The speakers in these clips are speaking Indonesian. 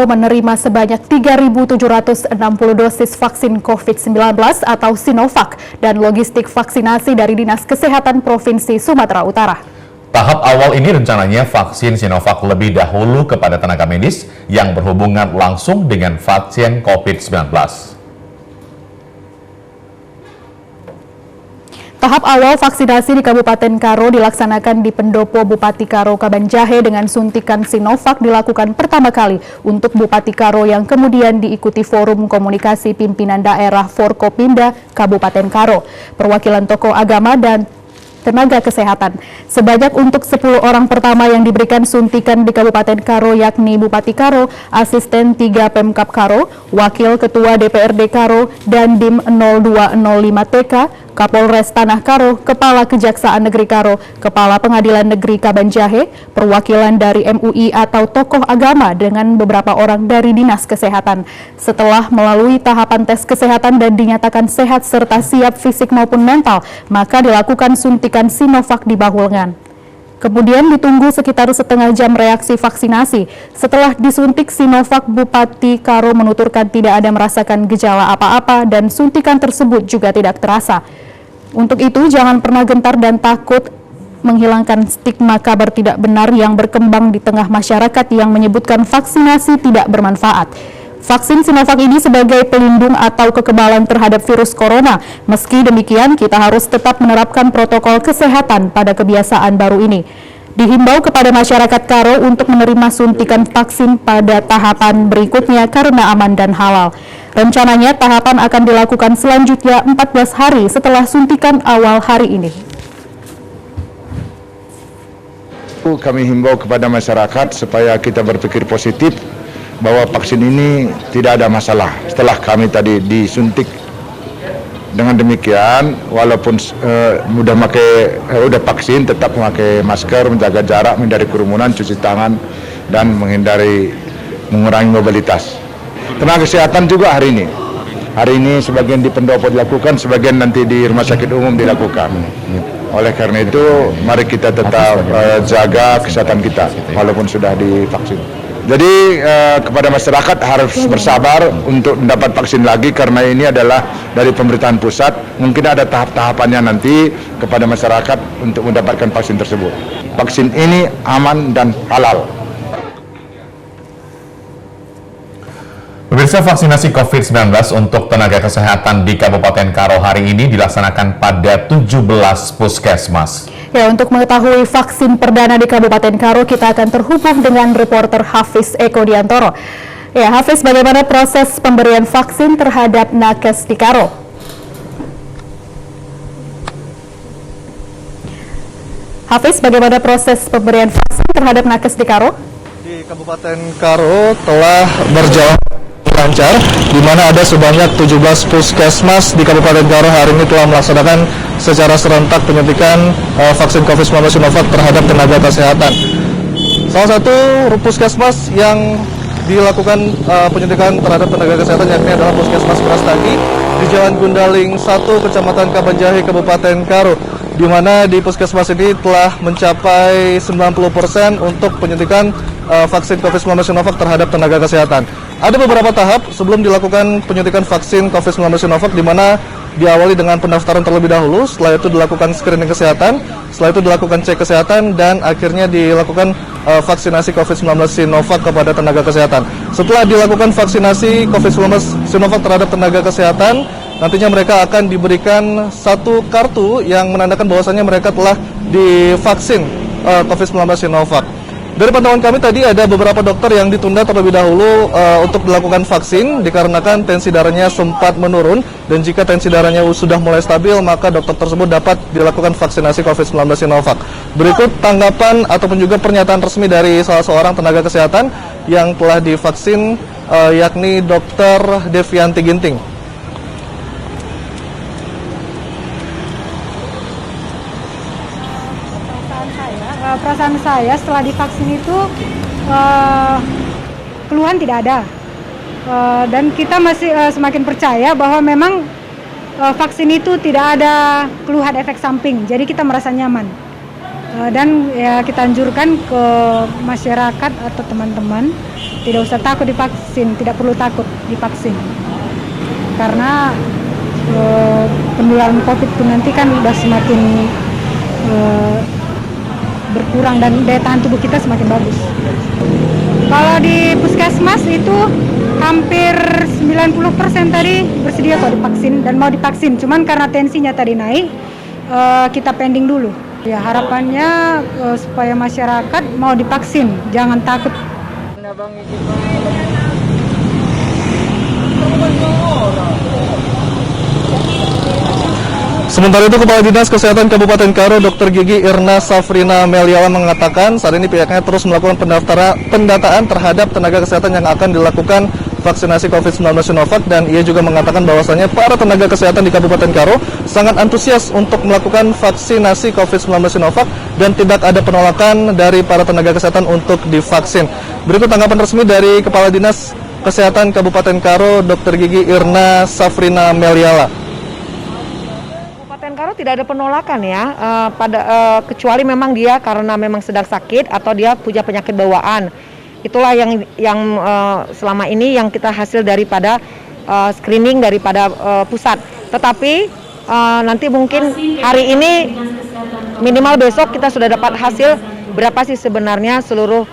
menerima sebanyak 3.760 dosis vaksin COVID-19 atau Sinovac dan logistik vaksinasi dari Dinas Kesehatan Provinsi Sumatera Utara. Tahap awal ini rencananya vaksin Sinovac lebih dahulu kepada tenaga medis yang berhubungan langsung dengan vaksin COVID-19. Tahap awal vaksinasi di Kabupaten Karo dilaksanakan di Pendopo Bupati Karo Kabanjahe dengan suntikan Sinovac dilakukan pertama kali untuk Bupati Karo yang kemudian diikuti Forum Komunikasi Pimpinan Daerah Forkopimda Kabupaten Karo, perwakilan tokoh agama dan tenaga kesehatan. Sebanyak untuk 10 orang pertama yang diberikan suntikan di Kabupaten Karo yakni Bupati Karo, Asisten 3 Pemkab Karo, Wakil Ketua DPRD Karo, dan Dim 0205 TK, Kapolres Tanah Karo, Kepala Kejaksaan Negeri Karo, Kepala Pengadilan Negeri Kabanjahe, perwakilan dari MUI atau tokoh agama dengan beberapa orang dari Dinas Kesehatan. Setelah melalui tahapan tes kesehatan dan dinyatakan sehat serta siap fisik maupun mental, maka dilakukan suntikan Sinovac di bahu lengan. Kemudian ditunggu sekitar setengah jam reaksi vaksinasi. Setelah disuntik Sinovac, Bupati Karo menuturkan tidak ada merasakan gejala apa-apa dan suntikan tersebut juga tidak terasa. Untuk itu, jangan pernah gentar dan takut menghilangkan stigma kabar tidak benar yang berkembang di tengah masyarakat yang menyebutkan vaksinasi tidak bermanfaat. Vaksin Sinovac ini sebagai pelindung atau kekebalan terhadap virus corona. Meski demikian, kita harus tetap menerapkan protokol kesehatan pada kebiasaan baru ini. Dihimbau kepada masyarakat Karo untuk menerima suntikan vaksin pada tahapan berikutnya karena aman dan halal. Rencananya tahapan akan dilakukan selanjutnya 14 hari setelah suntikan awal hari ini. Kami himbau kepada masyarakat supaya kita berpikir positif bahwa vaksin ini tidak ada masalah. Setelah kami tadi disuntik, dengan demikian walaupun udah vaksin, tetap memakai masker, menjaga jarak, menghindari kerumunan, cuci tangan, dan mengurangi mobilitas. Tenaga kesehatan juga hari ini sebagian di pendopo dilakukan, sebagian nanti di rumah sakit umum dilakukan. Oleh karena itu, mari kita tetap jaga kesehatan kita walaupun sudah divaksin. Jadi kepada masyarakat harus bersabar untuk mendapat vaksin lagi karena ini adalah dari pemerintahan pusat. Mungkin ada tahap-tahapannya nanti kepada masyarakat untuk mendapatkan vaksin tersebut. Vaksin ini aman dan halal. Pemirsa, vaksinasi COVID-19 untuk tenaga kesehatan di Kabupaten Karo hari ini dilaksanakan pada 17 puskesmas. Ya, untuk mengetahui vaksin perdana di Kabupaten Karo, kita akan terhubung dengan reporter Hafiz Eko Diantoro. Ya, Hafiz, bagaimana proses pemberian vaksin terhadap nakes di Karo? Hafiz, bagaimana proses pemberian vaksin terhadap nakes di Karo? Di Kabupaten Karo telah berjalan lancar, di mana ada sebanyak 17 puskesmas di Kabupaten Karo hari ini telah melaksanakan secara serentak penyuntikan vaksin COVID-19 Sinovac terhadap tenaga kesehatan. Salah satu puskesmas yang dilakukan penyuntikan terhadap tenaga kesehatan yakni adalah Puskesmas Brastagi di Jalan Gundaling 1, Kecamatan Kabanjahe, Kabupaten Karo, di mana di puskesmas ini telah mencapai 90% untuk penyuntikan vaksin COVID-19 Sinovac terhadap tenaga kesehatan. Ada beberapa tahap sebelum dilakukan penyuntikan vaksin COVID-19 Sinovac, di mana diawali dengan pendaftaran terlebih dahulu, setelah itu dilakukan screening kesehatan, setelah itu dilakukan cek kesehatan, dan akhirnya dilakukan vaksinasi COVID-19 Sinovac kepada tenaga kesehatan. Setelah dilakukan vaksinasi COVID-19 Sinovac terhadap tenaga kesehatan, nantinya mereka akan diberikan satu kartu yang menandakan bahwasannya mereka telah divaksin COVID-19 Sinovac. Dari pantauan kami tadi ada beberapa dokter yang ditunda terlebih dahulu untuk dilakukan vaksin dikarenakan tensi darahnya sempat menurun, dan jika tensi darahnya sudah mulai stabil maka dokter tersebut dapat dilakukan vaksinasi COVID-19 Sinovac. Berikut tanggapan ataupun juga pernyataan resmi dari salah seorang tenaga kesehatan yang telah divaksin yakni Dr. Devianti Ginting. Perasaan saya setelah divaksin itu keluhan tidak ada, dan kita masih semakin percaya bahwa memang vaksin itu tidak ada keluhan efek samping, jadi kita merasa nyaman. Dan ya kita anjurkan ke masyarakat atau teman-teman tidak usah takut divaksin, tidak perlu takut divaksin. Karena penularan COVID itu nanti kan udah semakin berkurang dan daya tahan tubuh kita semakin bagus. Kalau di puskesmas itu hampir 90% tadi bersedia kok divaksin dan mau divaksin. Cuman karena tensinya tadi naik, kita pending dulu. Ya harapannya supaya masyarakat mau divaksin, jangan takut. Sementara itu, Kepala Dinas Kesehatan Kabupaten Karo Dr. Gigi Irna Safrina Meliala mengatakan saat ini pihaknya terus melakukan pendataan terhadap tenaga kesehatan yang akan dilakukan vaksinasi COVID-19 Sinovac, dan ia juga mengatakan bahwasannya para tenaga kesehatan di Kabupaten Karo sangat antusias untuk melakukan vaksinasi COVID-19 Sinovac dan tidak ada penolakan dari para tenaga kesehatan untuk divaksin. Berikut tanggapan resmi dari Kepala Dinas Kesehatan Kabupaten Karo Dr. Gigi Irna Safrina Meliala. Kabupaten Karo tidak ada penolakan ya, kecuali memang dia karena memang sedang sakit atau dia punya penyakit bawaan. Itulah yang selama ini yang kita hasil daripada screening daripada pusat. Tetapi nanti mungkin hari ini minimal besok kita sudah dapat hasil berapa sih sebenarnya seluruh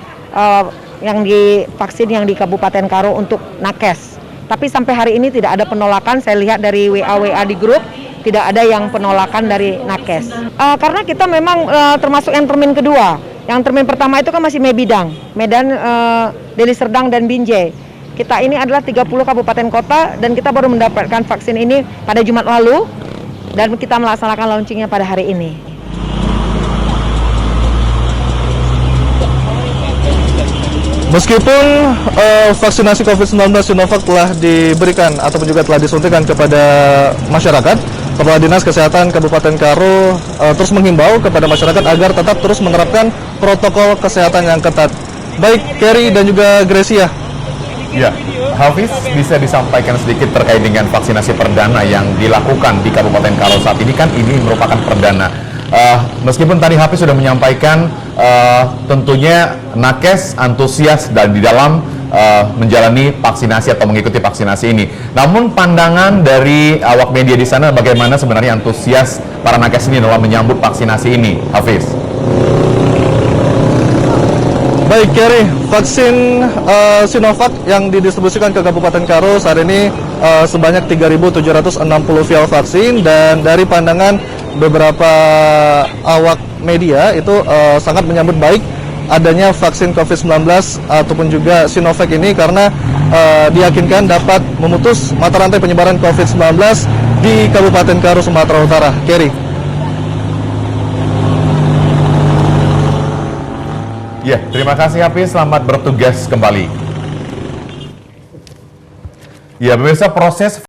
yang divaksin yang di Kabupaten Karo untuk nakes. Tapi sampai hari ini tidak ada penolakan, saya lihat dari WA di grup tidak ada yang penolakan dari nakes. Karena kita memang termasuk yang termin kedua. Yang termin pertama itu kan masih Medan, Deli Serdang dan Binjai. Kita ini adalah 30 kabupaten kota dan kita baru mendapatkan vaksin ini pada Jumat lalu dan kita melaksanakan launchingnya pada hari ini. Meskipun vaksinasi COVID-19 Sinovac telah diberikan ataupun juga telah disuntikan kepada masyarakat, Kepala Dinas Kesehatan Kabupaten Karo terus menghimbau kepada masyarakat agar tetap terus menerapkan protokol kesehatan yang ketat. Baik, Kerry dan juga Gracia. Ya, Hafiz, bisa disampaikan sedikit terkait dengan vaksinasi perdana yang dilakukan di Kabupaten Karo saat ini, kan ini merupakan perdana. Meskipun tadi Hafiz sudah menyampaikan tentunya nakes antusias dan di dalam menjalani vaksinasi atau mengikuti vaksinasi ini. Namun pandangan dari awak media di sana bagaimana sebenarnya antusias para nakes ini dalam menyambut vaksinasi ini, Hafiz? Baik, Kerry, vaksin Sinovac yang didistribusikan ke Kabupaten Karo saat ini sebanyak 3.760 vial vaksin, dan dari pandangan beberapa awak media itu sangat menyambut baik adanya vaksin COVID-19 ataupun juga Sinovac ini karena diyakinkan dapat memutus mata rantai penyebaran COVID-19 di Kabupaten Karo, Sumatera Utara. Kerry. Ya, terima kasih Hafiz, selamat bertugas kembali. Ya, pemirsa, proses